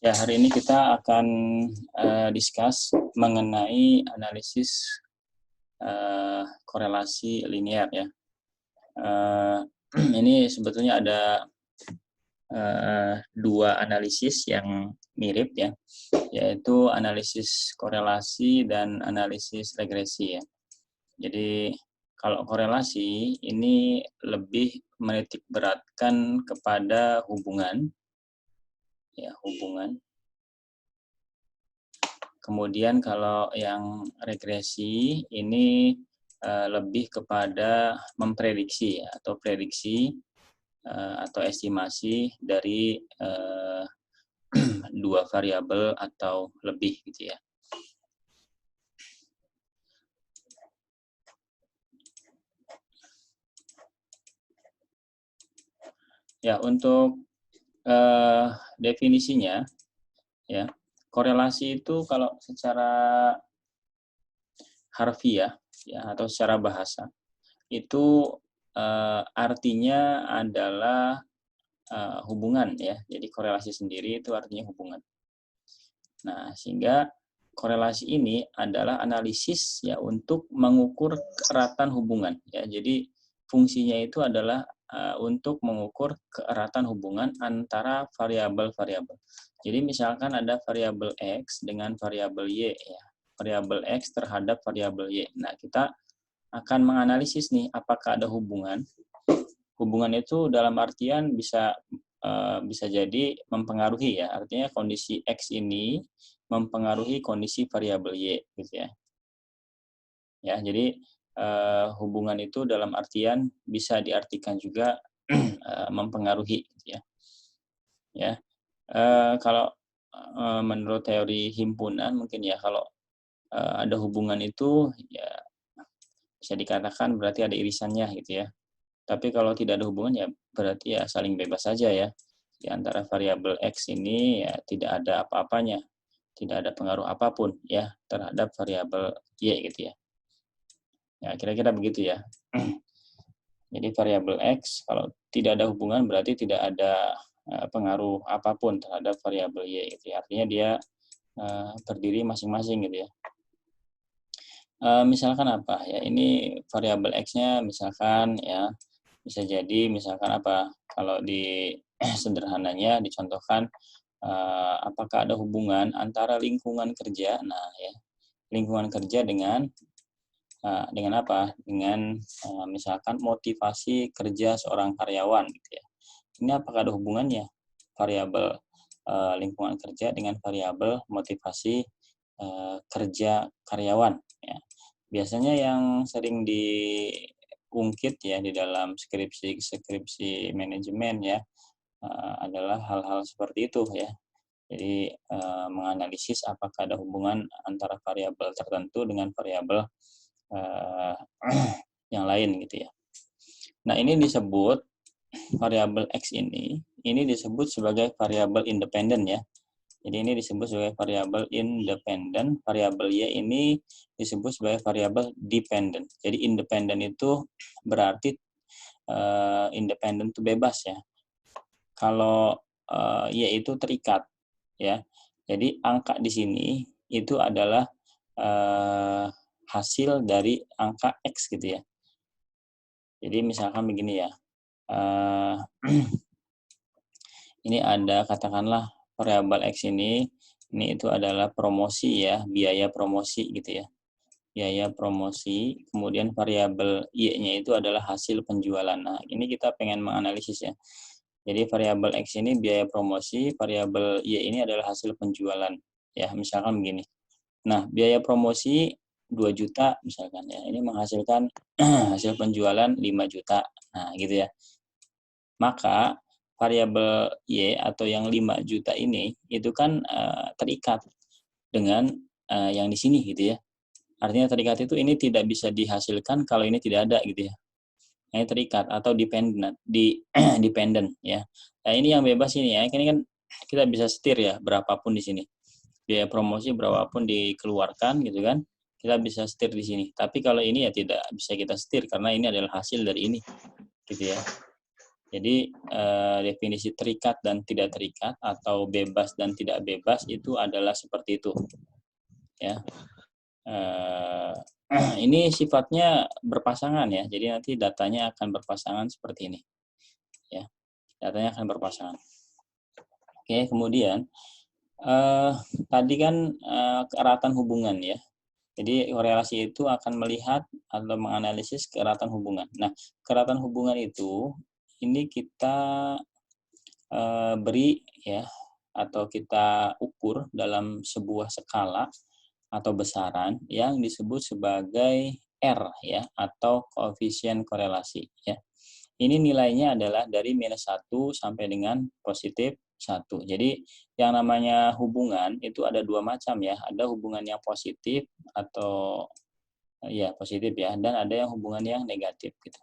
Ya, hari ini kita akan discuss mengenai analisis korelasi linear ya. Ini sebetulnya ada dua analisis yang mirip ya, yaitu analisis korelasi dan analisis regresi ya. Jadi kalau korelasi ini lebih menitik beratkan kepada hubungan, ya hubungan. Kemudian kalau yang regresi ini lebih kepada memprediksi ya, atau prediksi atau estimasi dari dua variabel atau lebih gitu ya. Ya, untuk definisinya ya, korelasi itu kalau secara harfiah ya atau secara bahasa itu artinya adalah hubungan ya. Jadi korelasi sendiri itu artinya hubungan. Nah, sehingga korelasi ini adalah analisis ya untuk mengukur keeratan hubungan ya. Jadi fungsinya itu adalah untuk mengukur keeratan hubungan antara variabel-variabel. Jadi misalkan ada variabel X dengan variabel Y ya. Variabel X terhadap variabel Y. Nah, kita akan menganalisis nih apakah ada hubungan. Hubungan itu dalam artian bisa jadi mempengaruhi ya. Artinya kondisi X ini mempengaruhi kondisi variabel Y gitu ya. Ya, jadi hubungan itu dalam artian bisa diartikan juga mempengaruhi gitu ya. Ya. Kalau menurut teori himpunan mungkin ya kalau ada hubungan itu ya bisa dikatakan berarti ada irisannya gitu ya. Tapi kalau tidak ada hubungan ya berarti ya saling bebas saja ya. Di antara variabel X ini ya tidak ada apa-apanya, tidak ada pengaruh apapun ya terhadap variabel Y gitu ya. Ya kira-kira begitu ya. Jadi variabel X kalau tidak ada hubungan berarti tidak ada pengaruh apapun terhadap variabel Y gitu ya. Artinya dia berdiri masing-masing gitu ya. Misalkan apa ya, ini variabel X-nya misalkan ya bisa jadi misalkan apa, kalau di sederhananya dicontohkan apakah ada hubungan antara lingkungan kerja, nah ya lingkungan kerja dengan apa? Dengan misalkan motivasi kerja seorang karyawan gitu ya. Ini apakah ada hubungannya variabel lingkungan kerja dengan variabel motivasi kerja karyawan ya. Biasanya yang sering diungkit ya di dalam skripsi manajemen ya adalah hal-hal seperti itu ya. Jadi menganalisis apakah ada hubungan antara variabel tertentu dengan variabel yang lain gitu ya. Nah, ini disebut variabel X ini disebut sebagai variabel independen ya. Jadi ini disebut sebagai variabel independen, variabel Y ini disebut sebagai variabel dependent. Jadi independen itu berarti independen itu bebas ya. Kalau Y itu terikat ya. Jadi angka di sini itu adalah hasil dari angka X gitu ya. Jadi misalkan begini ya. Ini ada katakanlah variabel X ini itu adalah promosi ya, biaya promosi gitu ya. Biaya promosi, kemudian variabel Y-nya itu adalah hasil penjualan. Nah, ini kita pengen menganalisis ya. Jadi variabel X ini biaya promosi, variabel Y ini adalah hasil penjualan. Ya, misalkan begini. Nah, biaya promosi 2 juta misalkan ya. Ini menghasilkan hasil penjualan 5 juta. Nah, gitu ya. Maka variabel Y atau yang 5 juta ini itu kan terikat dengan yang di sini gitu ya. Artinya terikat itu ini tidak bisa dihasilkan kalau ini tidak ada gitu ya. Ini terikat atau dependent ya. Nah, ini yang bebas ini ya. Ini kan kita bisa setir ya berapapun di sini. Biaya promosi berapapun dikeluarkan gitu kan. Kita bisa setir di sini. Tapi kalau ini ya tidak bisa kita setir karena ini adalah hasil dari ini gitu ya. Jadi definisi terikat dan tidak terikat atau bebas dan tidak bebas itu adalah seperti itu, ya. Ini sifatnya berpasangan ya, jadi nanti datanya akan berpasangan seperti ini, ya. Datanya akan berpasangan. Oke, kemudian tadi kan keeratan hubungan ya. Jadi korelasi itu akan melihat atau menganalisis keeratan hubungan. Nah, keeratan hubungan itu ini kita beri ya atau kita ukur dalam sebuah skala atau besaran yang disebut sebagai R ya atau koefisien korelasi ya. Ini nilainya adalah dari -1 sampai dengan +1. Jadi yang namanya hubungan itu ada dua macam ya. Ada hubungan yang positif atau ya positif ya, dan ada yang hubungan yang negatif gitu.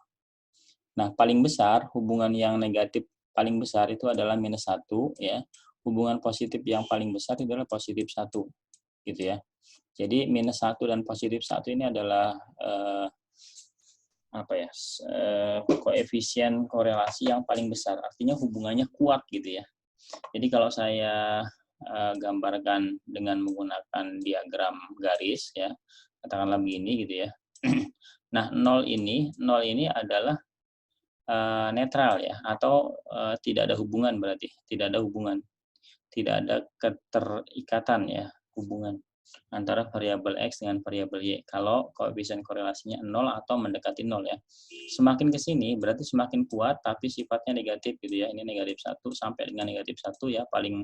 Nah, paling besar hubungan yang negatif paling besar itu adalah -1 ya. Hubungan positif yang paling besar itu adalah +1 gitu ya. Jadi -1 dan +1 ini adalah apa ya, koefisien korelasi yang paling besar. Artinya hubungannya kuat gitu ya. Jadi kalau saya gambarkan dengan menggunakan diagram garis ya, katakanlah begini gitu ya. Nah, nol ini adalah netral ya, atau tidak ada hubungan berarti, tidak ada hubungan, tidak ada keterikatan ya, hubungan antara variabel X dengan variabel Y kalau koefisien korelasinya 0 atau mendekati 0 ya. Semakin ke sini berarti semakin kuat tapi sifatnya negatif gitu ya. Ini -1 sampai dengan -1 ya paling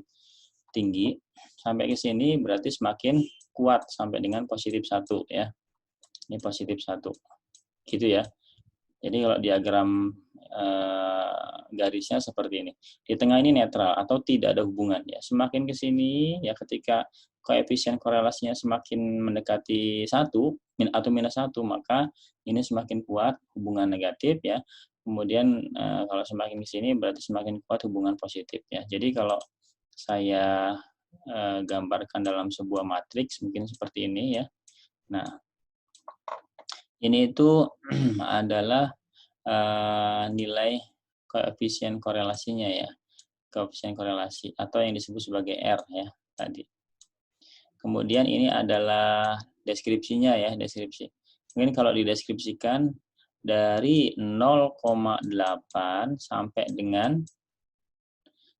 tinggi. Sampai ke sini berarti semakin kuat sampai dengan +1 ya. Ini +1. Gitu ya. Jadi kalau diagram garisnya seperti ini. Di tengah ini netral atau tidak ada hubungan ya. Semakin ke sini ya ketika koefisien korelasinya semakin mendekati 1 atau -1 maka ini semakin kuat hubungan negatif ya. Kemudian kalau semakin ke sini berarti semakin kuat hubungan positif ya. Jadi kalau saya gambarkan dalam sebuah matriks mungkin seperti ini ya. Nah, ini itu adalah nilai koefisien korelasinya ya, koefisien korelasi atau yang disebut sebagai R ya tadi. Kemudian ini adalah deskripsinya ya, deskripsi. Mungkin kalau dideskripsikan dari 0,8 sampai dengan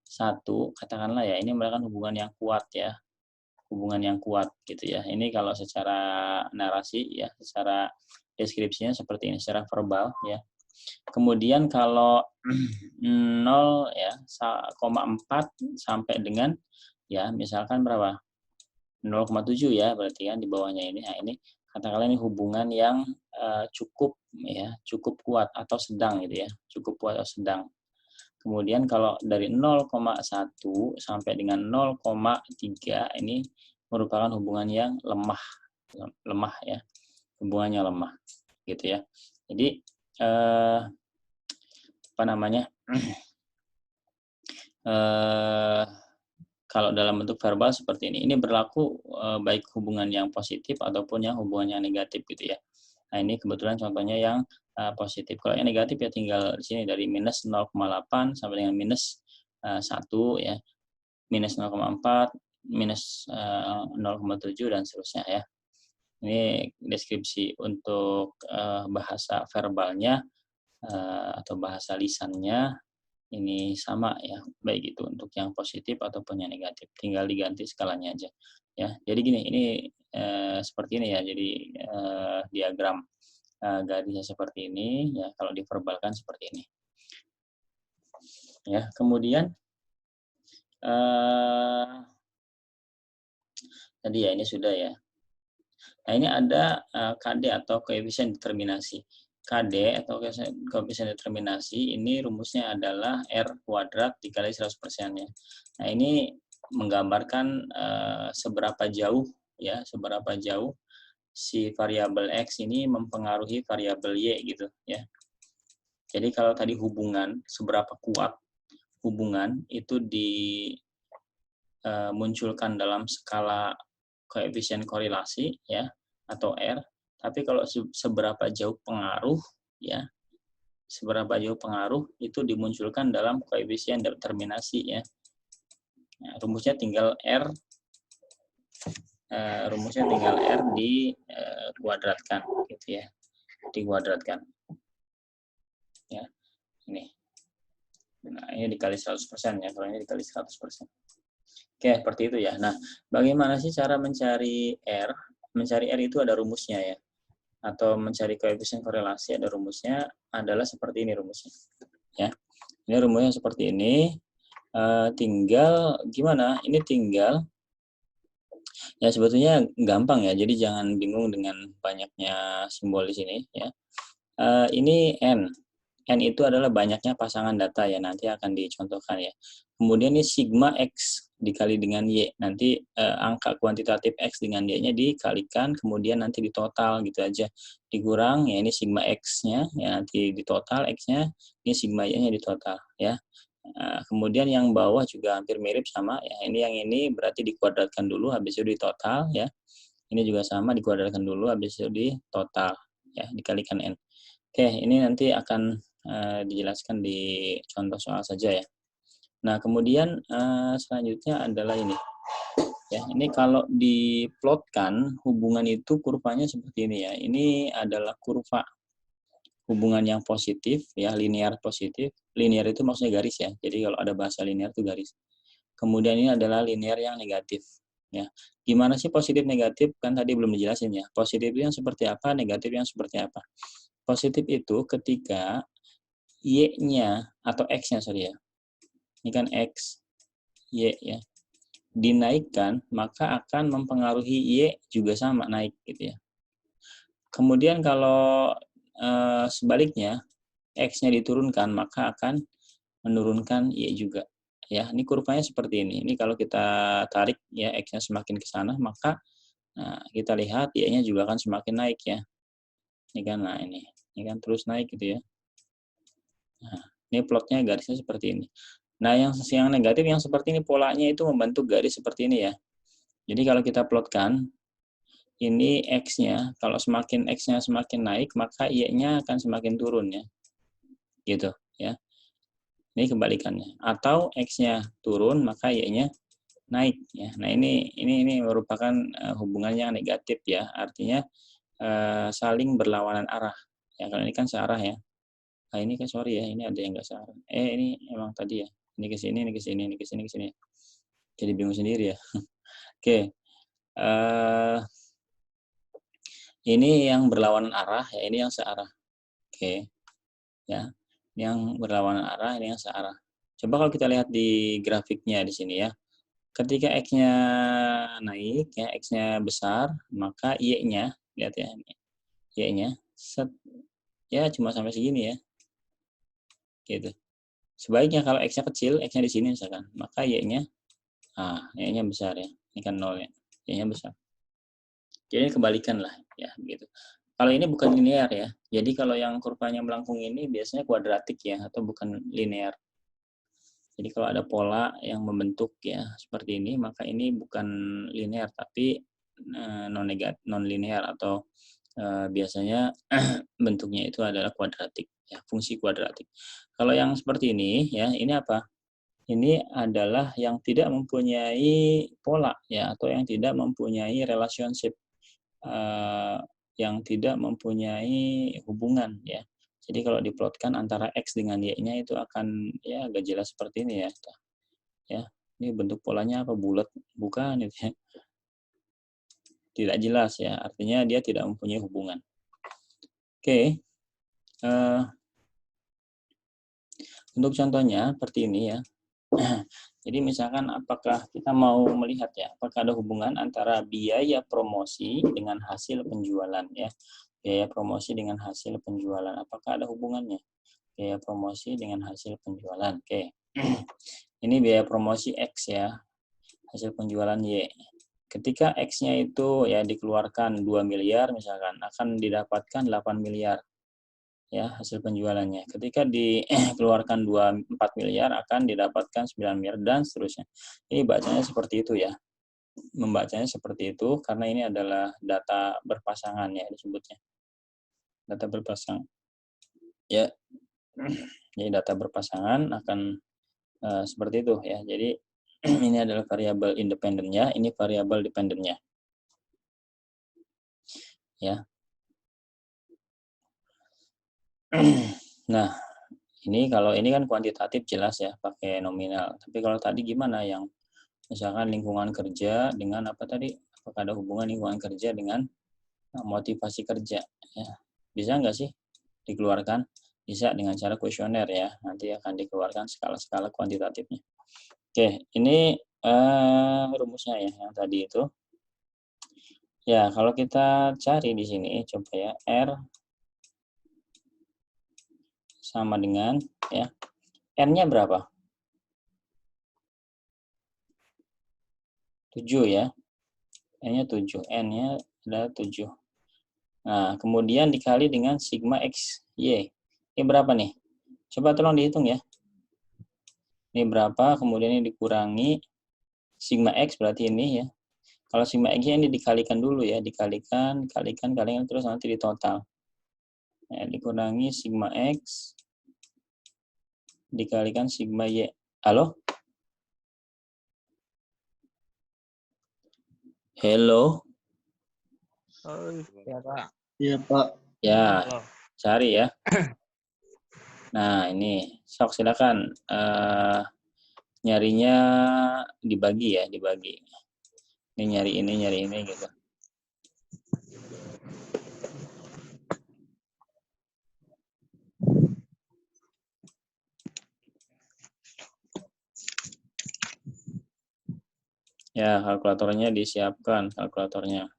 1, katakanlah ya, ini merupakan hubungan yang kuat ya, hubungan yang kuat gitu ya. Ini kalau secara narasi ya, secara deskripsinya seperti ini, secara verbal ya. Kemudian kalau 0 ya, 0,4 sampai dengan ya misalkan berapa? 0,7 ya berarti kan di bawahnya ini. Nah, ini katakanlah ini hubungan yang cukup ya, cukup kuat atau sedang gitu ya, cukup kuat atau sedang. Kemudian kalau dari 0,1 sampai dengan 0,3 ini merupakan hubungan yang lemah ya, hubungannya lemah gitu ya. Jadi apa namanya? Kalau dalam bentuk verbal seperti ini. Ini berlaku baik hubungan yang positif ataupun yang hubungan yang negatif gitu ya. Nah, ini kebetulan contohnya yang positif. Kalau yang negatif ya tinggal di sini dari -0,8 sampai dengan -1 ya. -0,4, -0,7 dan seterusnya ya. Ini deskripsi untuk bahasa verbalnya atau bahasa lisannya ini sama ya, baik itu untuk yang positif ataupun yang negatif, tinggal diganti skalanya aja ya. Jadi gini, ini seperti ini ya, jadi diagram garisnya seperti ini ya, kalau diverbalkan seperti ini ya. Kemudian tadi ya ini sudah ya. Nah, ini ada KD atau koefisien determinasi. KD atau koefisien determinasi ini rumusnya adalah R kuadrat dikali 100% ya. Nah, ini menggambarkan seberapa jauh ya, seberapa jauh si variabel X ini mempengaruhi variabel Y gitu ya. Jadi kalau tadi hubungan, seberapa kuat hubungan itu dimunculkan dalam skala koefisien korelasi ya atau R, tapi kalau seberapa jauh pengaruh ya seberapa jauh pengaruh itu dimunculkan dalam koefisien determinasi ya. Nah, rumusnya tinggal R dikuadratkan gitu ya. Dikuadratkan. Ya. Ini. Nah, ini dikali 100% ya, kalau ini dikali 100%. Oke, seperti itu ya. Nah, bagaimana sih cara mencari R? Mencari R itu ada rumusnya ya. Atau mencari koefisien korelasi ada rumusnya, adalah seperti ini rumusnya. Ya. Ini rumusnya seperti ini. Tinggal gimana? Ini tinggal ya sebetulnya gampang ya. Jadi jangan bingung dengan banyaknya simbol di sini ya. Ini N. N itu adalah banyaknya pasangan data ya, nanti akan dicontohkan ya. Kemudian ini sigma X dikali dengan Y, nanti angka kuantitatif X dengan Y-nya dikalikan, kemudian nanti ditotal gitu aja. Dikurang, ya ini sigma X-nya, ya nanti ditotal X-nya, ini sigma Y-nya ditotal ya. Kemudian yang bawah juga hampir mirip sama, ya ini yang ini berarti dikuadratkan dulu, habis itu ditotal ya. Ini juga sama, dikuadratkan dulu, habis itu ditotal ya, dikalikan N. Oke, ini nanti akan dijelaskan di contoh soal saja ya. Nah, kemudian selanjutnya adalah ini. Ya, ini kalau diplotkan hubungan itu kurvanya seperti ini ya. Ini adalah kurva hubungan yang positif ya, linear positif. Linear itu maksudnya garis ya. Jadi kalau ada bahasa linear itu garis. Kemudian ini adalah linear yang negatif ya. Gimana sih positif negatif? Kan tadi belum dijelasin ya. Positif itu yang seperti apa, negatif yang seperti apa. Positif itu ketika Y-nya atau X-nya sorry ya. Ini kan X, Y ya. Dinaikkan, maka akan mempengaruhi Y juga sama naik gitu ya. Kemudian kalau sebaliknya X-nya diturunkan, maka akan menurunkan Y juga. Ya, ini kurvanya seperti ini. Ini kalau kita tarik ya X-nya semakin ke sana, maka kita lihat Y-nya juga akan semakin naik ya. Ini kan nah ini kan terus naik gitu ya. Nah, ini plotnya garisnya seperti ini. Nah, yang negatif yang seperti ini polanya itu membentuk garis seperti ini ya. Jadi kalau kita plotkan, ini X-nya, kalau semakin X-nya semakin naik, maka Y-nya akan semakin turun ya. Gitu ya. Ini kebalikannya. Atau X-nya turun, maka Y-nya naik ya. Nah, ini merupakan hubungan yang negatif ya. Artinya saling berlawanan arah. Ya, kalau ini kan searah ya. Nah, ini kan sorry ya, ini ada yang nggak searah. Ini emang tadi ya. Ini ke sini, ini ke sini, ini ke sini, ke sini. Jadi bingung sendiri ya. Oke. Ini yang berlawanan arah, ya ini yang searah. Oke. Ya. Yang berlawanan arah, ini yang searah. Coba kalau kita lihat di grafiknya di sini ya. Ketika X-nya naik, ya X-nya besar, maka Y-nya, lihat ya, Y-nya, ya cuma sampai segini ya. Gitu. Sebaiknya kalau X-nya kecil, X-nya di sini misalkan, maka Y-nya, Y-nya besar ya. Ini kan 0 ya. Y-nya besar. Jadi kebalikan lah ya gitu. Kalau ini bukan linear ya. Jadi kalau yang kurvanya melengkung ini biasanya kuadratik ya atau bukan linear. Jadi kalau ada pola yang membentuk ya seperti ini, maka ini bukan linear tapi non linear atau biasanya bentuknya itu adalah kuadratik ya, fungsi kuadratik. Kalau yang seperti ini ya, ini apa? Ini adalah yang tidak mempunyai pola ya atau yang tidak mempunyai relationship, yang tidak mempunyai hubungan ya. Jadi kalau diplotkan antara X dengan Y-nya itu akan ya agak jelas seperti ini ya. Ya, ini bentuk polanya apa, bulat? Bukan itu ya. Tidak jelas ya, artinya dia tidak mempunyai hubungan. Oke. Untuk contohnya seperti ini ya. Jadi misalkan apakah kita mau melihat ya, apakah ada hubungan antara biaya promosi dengan hasil penjualan ya. Biaya promosi dengan hasil penjualan, apakah ada hubungannya? Biaya promosi dengan hasil penjualan. Oke. Ini biaya promosi X ya, hasil penjualan Y. Ketika X-nya itu ya dikeluarkan 2 miliar misalkan, akan didapatkan 8 miliar ya hasil penjualannya. Ketika dikeluarkan 4 miliar akan didapatkan 9 miliar dan seterusnya. Ini bacanya seperti itu ya. Membacanya seperti itu karena ini adalah data berpasangan ya disebutnya. Data berpasangan. Ya, Jadi data berpasangan akan seperti itu ya. Jadi ini adalah variabel independennya, ini variabel dependennya. Ya. Nah, ini kalau ini kan kuantitatif jelas ya, pakai nominal. Tapi kalau tadi gimana yang misalkan lingkungan kerja dengan apa tadi? Apakah ada hubungan lingkungan kerja dengan motivasi kerja? Ya. Bisa nggak sih dikeluarkan? Bisa dengan cara kuesioner ya. Nanti akan dikeluarkan skala-skala kuantitatifnya. Oke, ini rumusnya ya yang tadi itu. Ya, kalau kita cari di sini coba ya R sama dengan ya N-nya berapa? 7 ya. N-nya 7. N-nya adalah 7. Nah, kemudian dikali dengan sigma X, Y. Ini berapa nih? Coba tolong dihitung ya. Ini berapa, kemudian ini dikurangi sigma X berarti ini ya. Kalau sigma X-nya ini dikalikan dulu ya. Dikalikan, kalikan, terus nanti ditotal. Ya, dikurangi sigma X, dikalikan sigma Y. Halo? Hello? Ya, Pak. Iya, Pak. Ya, Halo. cari ya. Nah, ini. Sok, silakan. Nyarinya dibagi ya, dibagi. Ini nyari ini gitu. Ya, kalkulatornya disiapkan, kalkulatornya.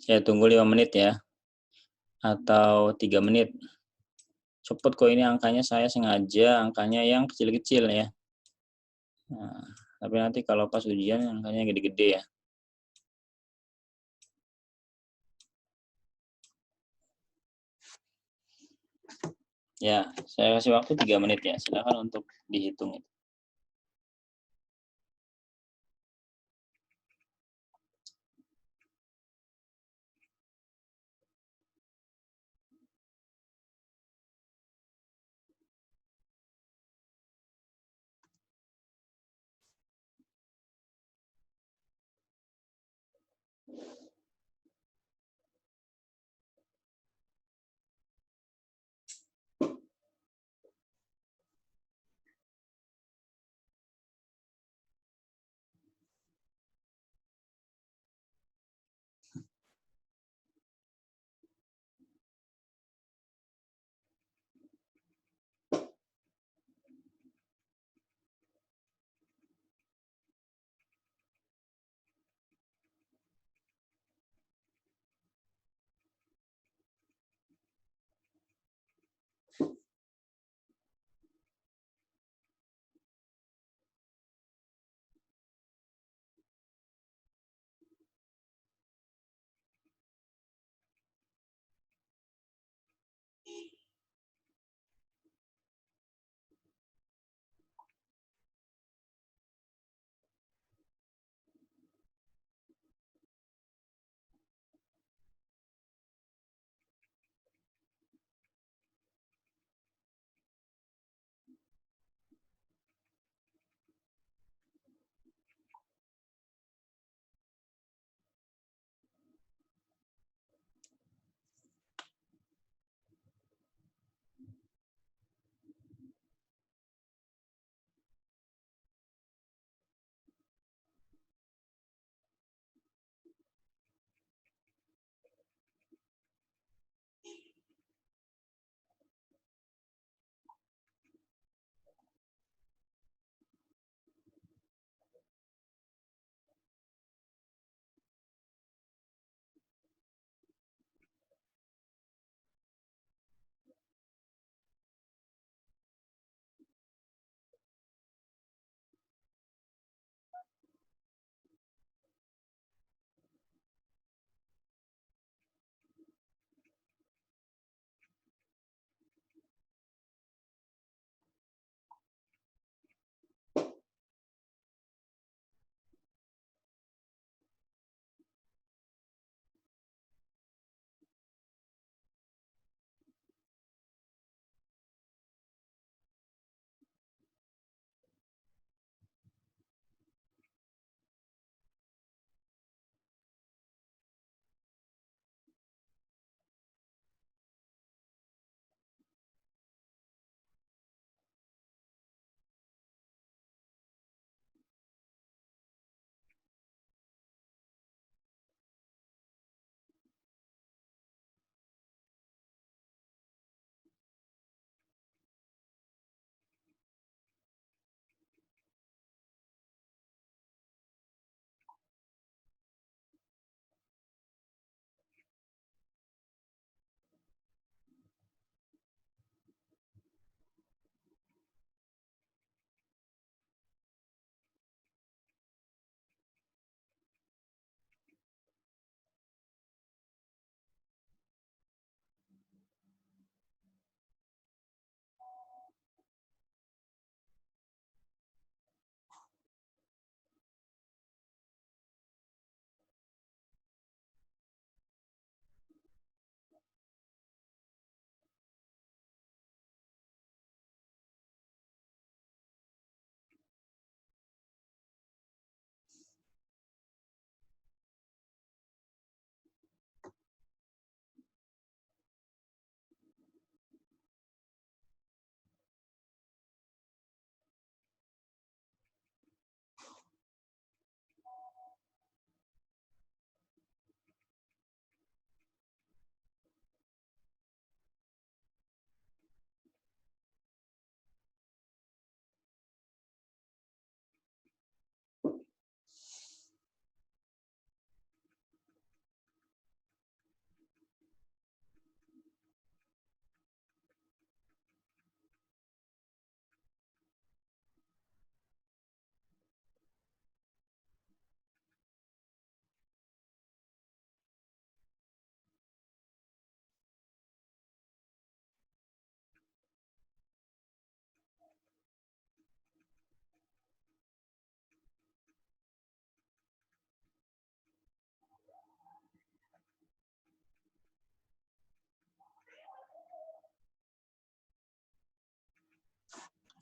Saya tunggu 5 menit ya. Atau 3 menit. Cepet kok ini angkanya, saya sengaja angkanya yang kecil-kecil ya. Nah, tapi nanti kalau pas ujian angkanya gede-gede ya. Ya, saya kasih waktu 3 menit ya. Silakan untuk dihitung.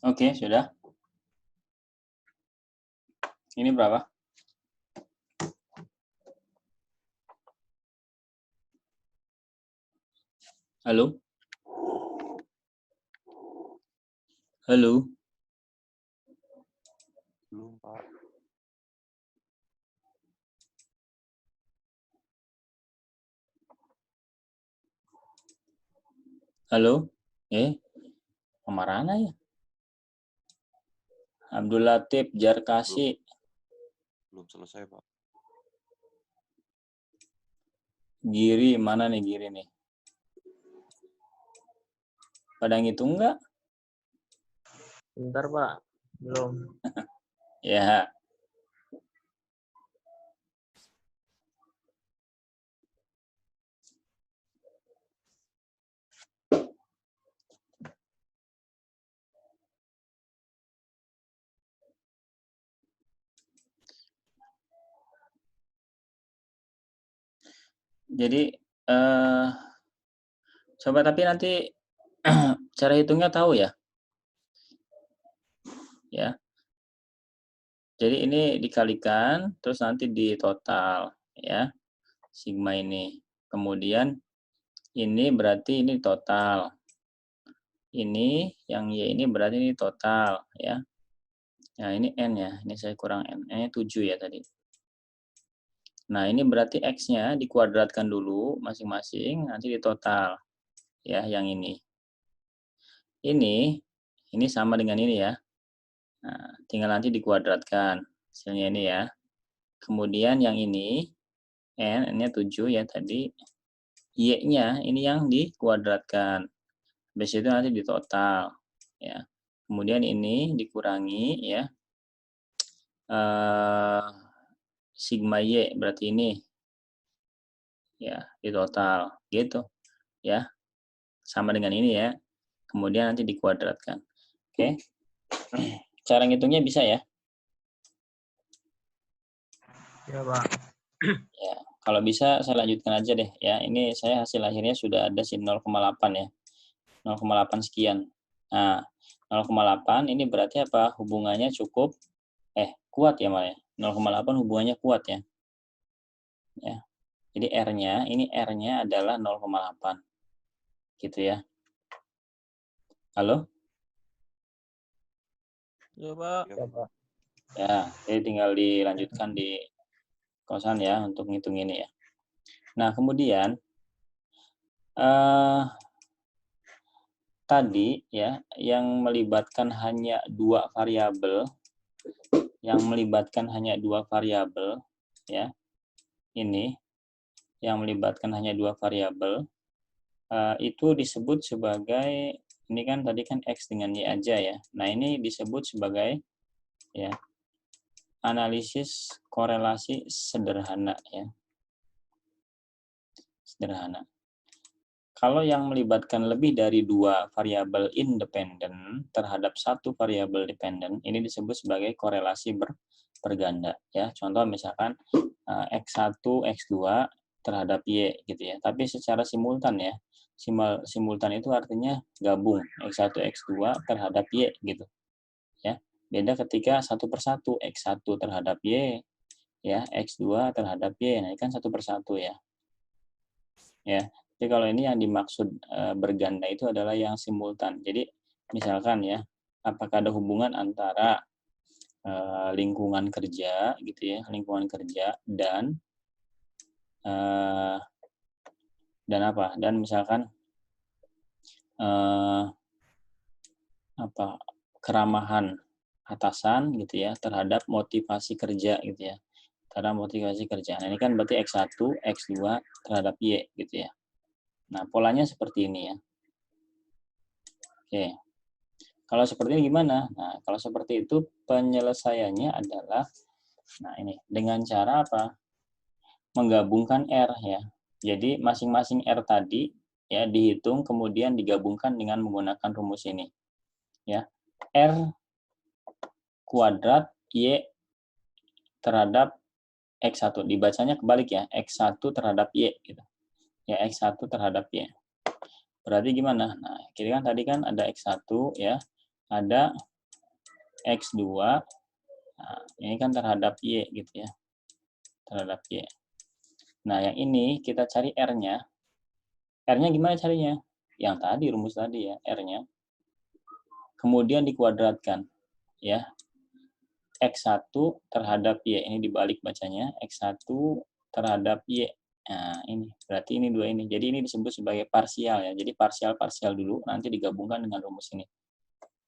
Oke, sudah. Ini berapa? Halo? Halo? Belum, Pak. Halo? Kemana ya? Abdul Latif Jarkasi. Belum selesai, Pak. Giri, mana nih Giri nih? Pada ngitung nggak? Bentar, Pak. Belum. Ya. Jadi, coba tapi nanti cara hitungnya tahu ya? Ya. Jadi ini dikalikan, terus nanti di total, ya. Sigma ini. Kemudian ini berarti ini total. Ini, yang Y ini berarti ini total, ya. Nah, ini N ya. Ini saya kurang N. N-nya 7 ya tadi. Nah, ini berarti X-nya dikuadratkan dulu masing-masing, nanti di total. Ya, yang ini. Ini sama dengan ini ya. Nah, tinggal nanti dikuadratkan. Hasilnya ini ya. Kemudian yang ini, N-nya 7 ya tadi. Y-nya ini yang dikuadratkan. Habis itu nanti di total. Ya. Kemudian ini dikurangi ya. Sigma Y berarti ini. Ya, di total. Gitu. Ya. Sama dengan ini ya. Kemudian nanti dikuadratkan. Oke. Cara ngitungnya bisa ya? Ya, Pak. Ya, kalau bisa saya lanjutkan aja deh ya. Ini saya hasil akhirnya sudah ada sih 0,8 ya. 0,8 sekian. Nah, 0,8 ini berarti apa? Hubungannya cukup kuat ya, Maya. 0,8 hubungannya kuat ya. Ya. Jadi R-nya adalah 0,8. Gitu ya. Halo? Ya, Pak. Ya, Pak. Ya, jadi tinggal dilanjutkan di kosan ya untuk ngitung ini ya. Nah, kemudian tadi ya yang melibatkan hanya dua variabel ya. Ini yang melibatkan hanya dua variabel itu disebut sebagai ini kan tadi kan X dengan Y aja ya. Nah, ini disebut sebagai ya analisis korelasi sederhana ya. Sederhana. Kalau yang melibatkan lebih dari dua variabel independen terhadap satu variabel dependen, ini disebut sebagai korelasi berganda ya. Contoh misalkan X1, X2 terhadap Y gitu ya. Tapi secara simultan ya. Simultan itu artinya gabung X1, X2 terhadap Y gitu. Ya. Beda ketika satu persatu X1 terhadap Y ya, X2 terhadap Y. Nah, ini kan satu persatu ya. Ya. Jadi kalau ini yang dimaksud berganda itu adalah yang simultan. Jadi misalkan ya, apakah ada hubungan antara lingkungan kerja gitu ya, lingkungan kerja dan apa? Dan misalkan keramahan atasan gitu ya terhadap motivasi kerja gitu ya. Terhadap motivasi kerja. Nah, ini kan berarti X1, X2 terhadap Y gitu ya. Nah, polanya seperti ini ya. Oke. Kalau seperti ini gimana? Nah, kalau seperti itu penyelesaiannya adalah ini dengan cara apa? Menggabungkan R ya. Jadi masing-masing R tadi ya dihitung kemudian digabungkan dengan menggunakan rumus ini. Ya. R kuadrat Y terhadap X1. Dibacanya kebalik ya. X1 terhadap Y gitu. Ya, X1 terhadap Y. Berarti gimana? Nah, kira kan tadi kan ada X1 ya. Ada X2, nah, ini kan terhadap Y gitu ya. Terhadap Y. Nah, yang ini kita cari R-nya. R-nya gimana carinya? Yang tadi, rumus tadi ya, R-nya. Kemudian dikuadratkan, ya. X1 terhadap Y. Ini dibalik bacanya. X1 terhadap Y. Nah, ini. Berarti ini dua ini. Jadi ini disebut sebagai parsial ya. Jadi parsial-parsial dulu, nanti digabungkan dengan rumus ini.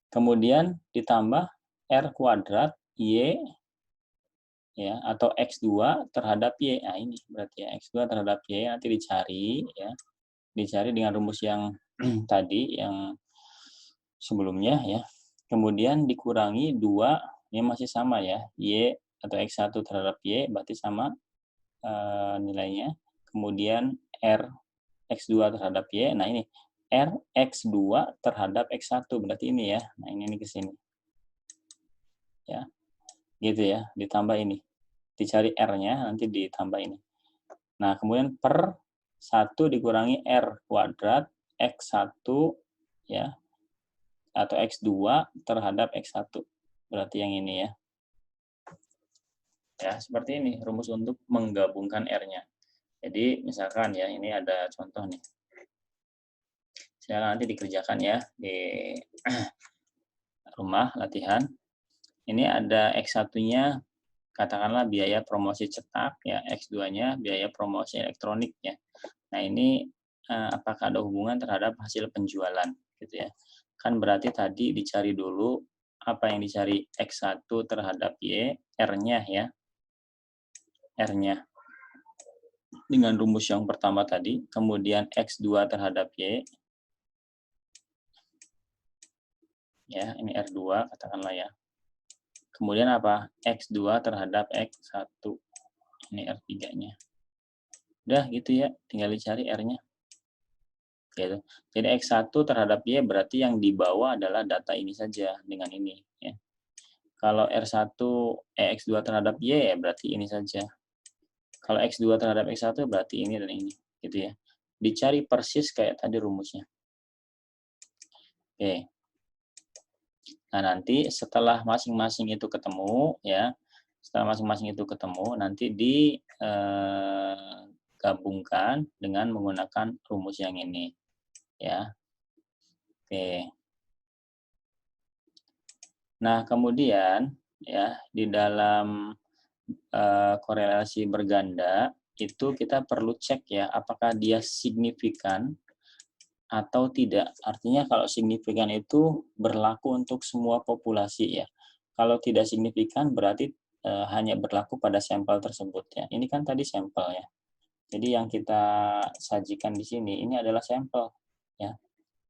Kemudian ditambah R kuadrat Y, ya, atau X2 terhadap Y. Nah, ini berarti ya, X2 terhadap Y nanti dicari, ya. Dicari dengan rumus yang tadi, yang sebelumnya, ya. Kemudian dikurangi 2, ini masih sama ya, Y atau X1 terhadap Y, berarti sama nilainya. Kemudian R X2 terhadap Y, nah ini, R X2 terhadap X1, berarti ini ya. Nah, ini ke sini. Ya, gitu ya, ditambah ini. Dicari R-nya, nanti ditambah ini. Nah, kemudian per 1 dikurangi R kuadrat X1, ya, atau X2 terhadap X1. Berarti yang ini ya. Ya, seperti ini rumus untuk menggabungkan R-nya. Jadi, misalkan ya, ini ada contoh nih. Silakan nanti dikerjakan ya di rumah latihan. Ini ada X1-nya, katakanlah biaya promosi cetak, ya, X2-nya biaya promosi elektronik ya. Nah, ini apakah ada hubungan terhadap hasil penjualan gitu ya. Kan berarti tadi dicari dulu apa yang dicari X1 terhadap Y, R-nya ya. R-nya. Dengan rumus yang pertama tadi, kemudian X2 terhadap Y. Ya, ini R2 katakanlah ya. Kemudian apa? X2 terhadap X1. Ini R3-nya. Udah gitu ya, tinggal dicari R-nya. Gitu. Jadi X1 terhadap Y berarti yang dibawa adalah data ini saja dengan ini. Ya. Kalau R1, X2 terhadap Y ya berarti ini saja. Kalau X2 terhadap X1 berarti ini dan ini. Gitu ya. Dicari persis kayak tadi rumusnya. Oke. Nah, nanti setelah masing-masing itu ketemu, ya, setelah masing-masing itu ketemu, nanti digabungkan dengan menggunakan rumus yang ini, ya. Oke. Nah, kemudian, ya, di dalam korelasi berganda, itu kita perlu cek ya, apakah dia signifikan atau tidak. Artinya kalau signifikan itu berlaku untuk semua populasi ya. Kalau tidak signifikan berarti hanya berlaku pada sampel tersebut ya. Ini kan tadi sampel ya. Jadi yang kita sajikan di sini ini adalah sampel ya.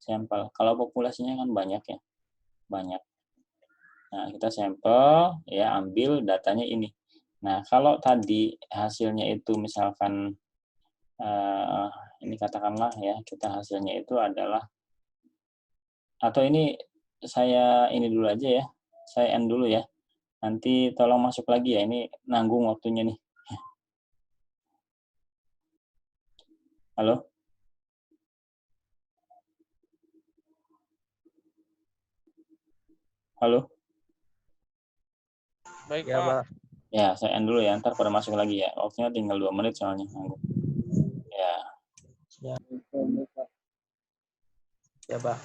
Sampel. Kalau populasinya kan banyak ya. Banyak. Nah, kita sampel ya, ambil datanya ini. Nah, kalau tadi hasilnya itu misalkan ini katakanlah ya, kita hasilnya itu adalah, atau ini saya ini dulu aja ya, saya end dulu ya. Nanti tolong masuk lagi ya, ini nanggung waktunya nih. Halo? Halo? Baik, ya, Pak. Ya, saya end dulu ya, ntar pada masuk lagi ya. Waktunya tinggal 2 menit soalnya. Ya. Ya, Pak.